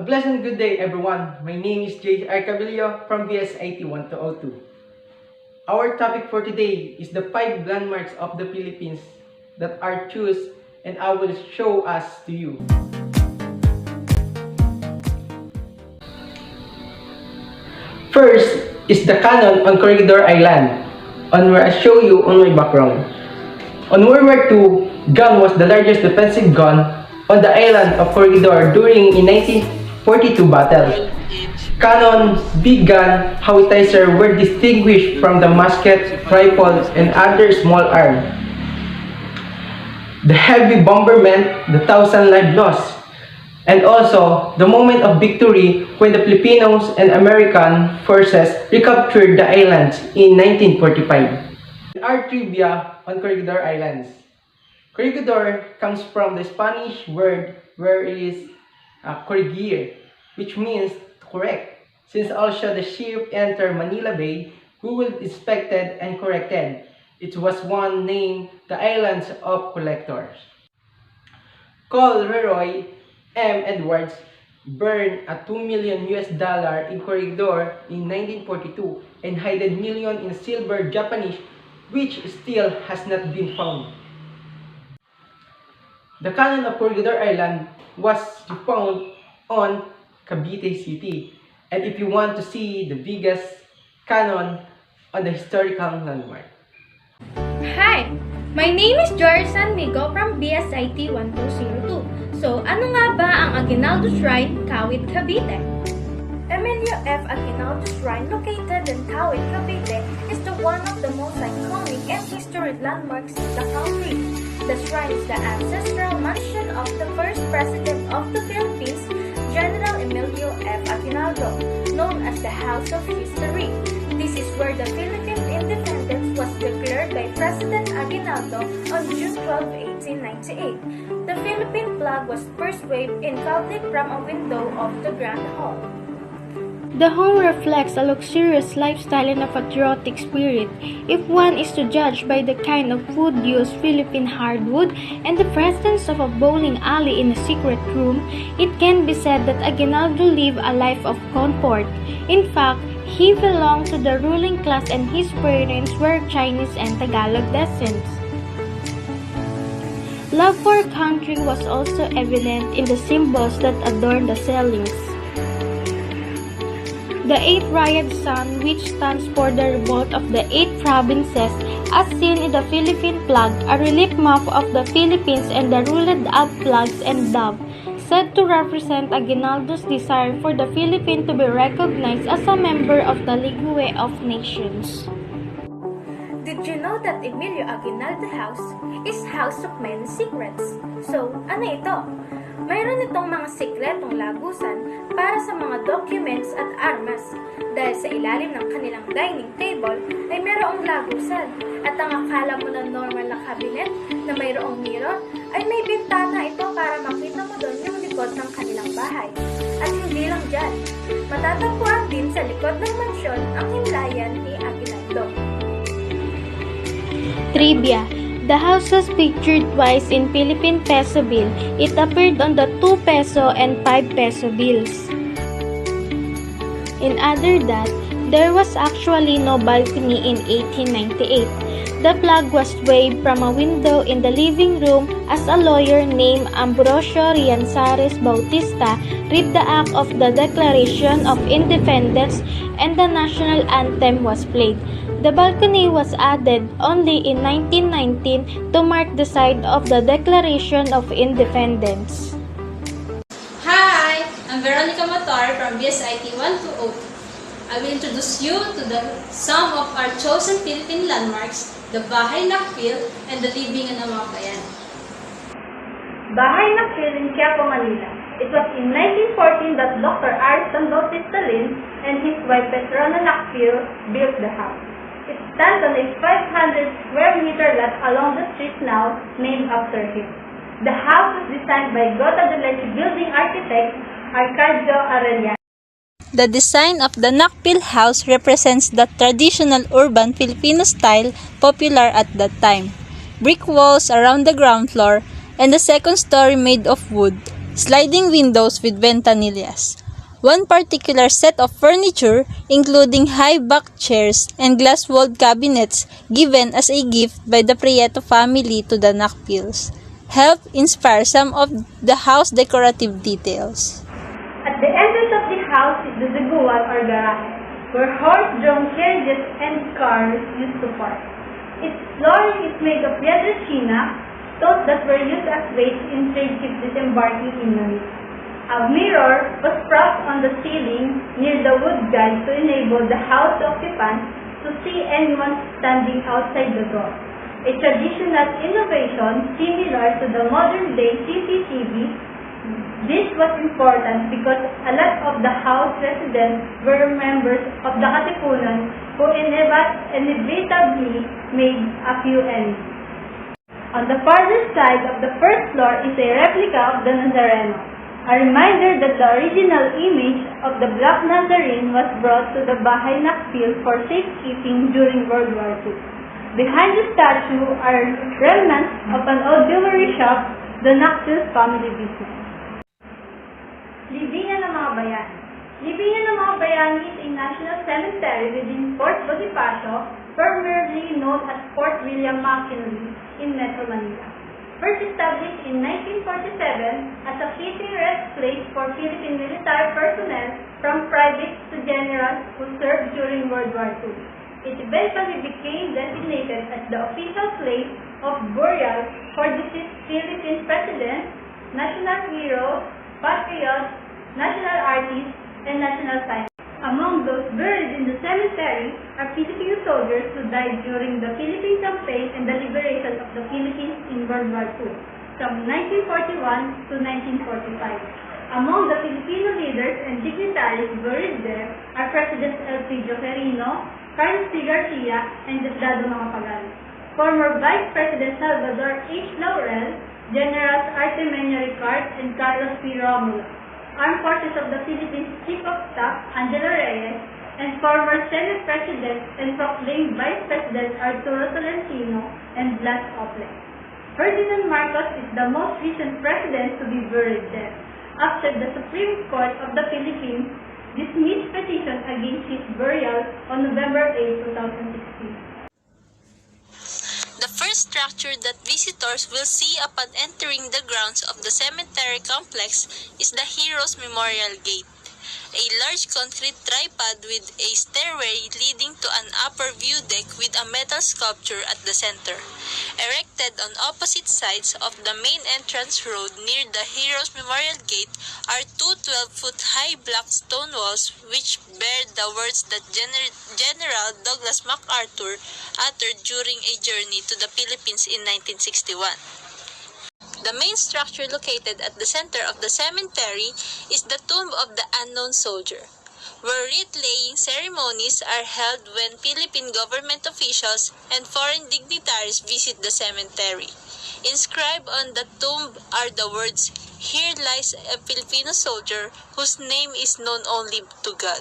A pleasant good day, everyone. My name is J. Arcabilio from BSIT 1202. Our topic for today is the 5 landmarks of the Philippines that are choose and I will show us to you. First is the cannon on Corregidor Island, on where I show you on my background. On World War II, gun was the largest defensive gun on the island of Corregidor during a 1942 battle. Cannon, big gun, howitzer were distinguished from the musket, rifles, and other small arms. The heavy bombardment, the thousand lives lost, and also the moment of victory when the Filipinos and American forces recaptured the islands in 1945. Our trivia on Corregidor Islands. Corregidor comes from the Spanish word where it is corregir, which means to correct. Since also the ship entered Manila Bay, who was inspected and corrected. It was one named the Islands of Collectors. Col Leroy M. Edwards burned a $2 million in Corregidor in 1942 and hid million in silver Japanese, which still has not been found. The cannon of Corregidor Island was found on Cavite City. And if you want to see the biggest cannon on the historical landmark. Hi! My name is Jory Sanmigo from BSIT 1202. So, ano nga ba ang Aguinaldo Shrine, Kawit, Cavite? Emilio F. Aguinaldo Shrine, located in Kawit, Cavite, is one of the most iconic and historic landmarks in the country. The shrine is the ancestral mansion of the first president of the Philippines, General Emilio F. Aguinaldo, known as the House of History. This is where the Philippine independence was declared by President Aguinaldo on June 12, 1898. The Philippine flag was first waved in public from a window of the Grand Hall. The home reflects a luxurious lifestyle and a patriotic spirit. If one is to judge by the kind of food used, Philippine hardwood, and the presence of a bowling alley in a secret room, it can be said that Aguinaldo lived a life of comfort. In fact, he belonged to the ruling class and his parents were Chinese and Tagalog descent. Love for country was also evident in the symbols that adorn the ceilings. The 8-rayed sun, which stands for the revolt of the 8 provinces, as seen in the Philippine flag, a relief map of the Philippines, and the ruled up flags and dove, said to represent Aguinaldo's desire for the Philippines to be recognized as a member of the League of Nations. Did you know that Emilio Aguinaldo House is house of many secrets? So, ano ito? Mayroon itong mga sikretong lagusan para sa mga documents at armas dahil sa ilalim ng kanilang dining table ay mayroong lagusan at ang akala mo na normal na cabinet na mayroong mirror ay may bintana ito para makita mo doon yung likod ng kanilang bahay. At hindi lang dyan, matatagpuan din sa likod ng mansyon ang himlayan ni Aguinaldo. Trivia. The house was pictured twice in Philippine peso bill. It appeared on the 2 peso and 5 peso bills. In other that, there was actually no balcony in 1898. The flag was waved from a window in the living room as a lawyer named Ambrosio Rianzares Bautista read the act of the Declaration of Independence and the national anthem was played. The balcony was added only in 1919 to mark the side of the Declaration of Independence. Hi! I'm Veronica Matar from BSIT 1202. I will introduce you to some of our chosen Philippine landmarks, the Bahay Nakpil and the Libingan ng mga Bayan. Bahay Nakpil in Quiapo, Manila. It was in 1914 that Dr. Ariston Bautista Lin and his wife Petrona Nakpil built the house. It stands on a 500 square meter lot along the street now named after him. The house was designed by Gota de Leche building architect Arcadio Arellano. The design of the Nakpil house represents the traditional urban Filipino style popular at that time. Brick walls around the ground floor and the second story made of wood. sliding windows with ventanillas. One particular set of furniture, including high-backed chairs and glass-walled cabinets given as a gift by the Prieto family to the Nakpils, helped inspire some of the house decorative details. At the entrance of the house is the zaguan or garahe, where horse-drawn carriages and cars used to park. Its flooring is made of piedra stones that were used as weights in trade ships disembarking in Manila. A mirror was propped on the ceiling near the wood guide to enable the house occupants to see anyone standing outside the door. A traditional innovation similar to the modern-day CCTV. This was important because a lot of the house residents were members of the Katipunan who inevitably made a few enemies. On the farther side of the first floor is a replica of the Nazareno, a reminder that the original image of the Black Nazarene was brought to the Bahay Nakpil for safekeeping during World War II. Behind the statue are remnants of an old jewelry shop, the Nakpil family business. Libingan ng mga Bayani. Libingan ng mga Bayani is a national cemetery within Fort Bonifacio, formerly known as Fort William McKinley in Metro Manila. First established in 1947 as a fitting rest place for Philippine military personnel from privates to generals who served during World War II. It eventually became designated as the official place of burial for deceased Philippine presidents, national heroes, patriots, national artists, and national scientists. Among those buried in the cemetery are Filipino soldiers who died during the Philippine campaign and the liberation of the Philippines in World War II, from 1941 to 1945. Among the Filipino leaders and dignitaries buried there are President Elpidio Quirino, Carlos T. Garcia, and Diosdado Macapagal. Former Vice President Salvador H. Laurel, Generals Artemio Ricard, and Carlos P. Romulo, Armed Forces of the Philippines Chief of Staff Angelo Reyes, and former Senate President and proclaimed Vice President Arturo Tolentino and Blas Ople. Ferdinand Marcos is the most recent president to be buried there, after the Supreme Court of the Philippines dismissed petition against his burial on November 8, 2016. The first structure that visitors will see upon entering the grounds of the cemetery complex is the Heroes Memorial Gate, a large concrete tripod with a stairway leading to an upper view deck with a metal sculpture at the center. Erected on opposite sides of the main entrance road near the Heroes Memorial Gate are two 12-foot high black stone walls which bear the words that General Douglas MacArthur uttered during a journey to the Philippines in 1961. The main structure located at the center of the cemetery is the Tomb of the Unknown Soldier, where wreath-laying ceremonies are held when Philippine government officials and foreign dignitaries visit the cemetery. Inscribed on the tomb are the words, "Here lies a Filipino soldier whose name is known only to God."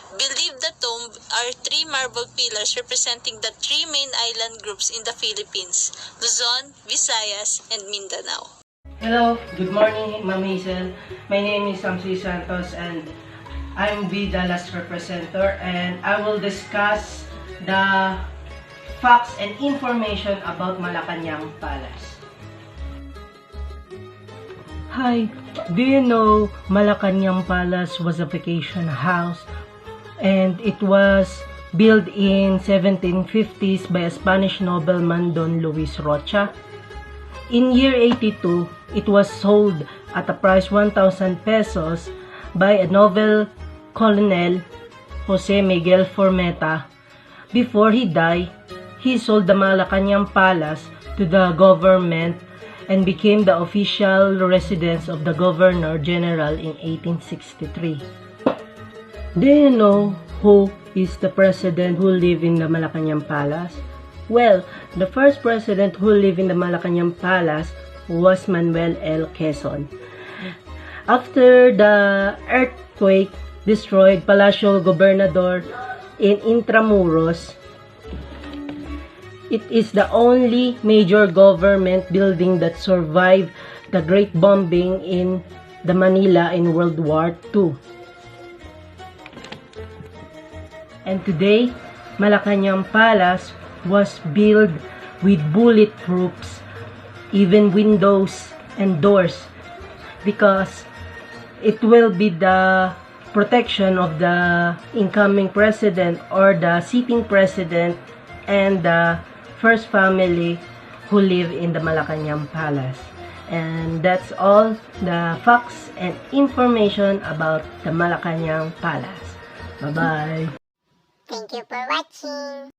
Beneath the tomb are three marble pillars representing the three main island groups in the Philippines: Luzon, Visayas, and Mindanao. Hello, good morning, Ma'am Hazel. My name is Samsi Santos and I'm the Dallas representative, and I will discuss the facts and information about Malacanang Palace. Hi, do you know Malacanang Palace was a vacation house and it was built in 1750s by a Spanish nobleman Don Luis Rocha? In year 82, it was sold at a price 1,000 pesos by a noble colonel, Jose Miguel Formeta. Before he died, he sold the Malacanang Palace to the government and became the official residence of the Governor General in 1863. Do you know who is the president who lived in the Malacanang Palace? Well, the first president who lived in the Malacanang Palace was Manuel L. Quezon. After the earthquake destroyed Palacio Gobernador in Intramuros, it is the only major government building that survived the Great Bombing in the Manila in World War II. And today, Malacanang Palace was built with bulletproofs, even windows and doors, because it will be the protection of the incoming president or the sitting president and the first family who live in the Malacanang Palace. And that's all the facts and information about the Malacanang Palace. Bye-bye! Thank you for watching.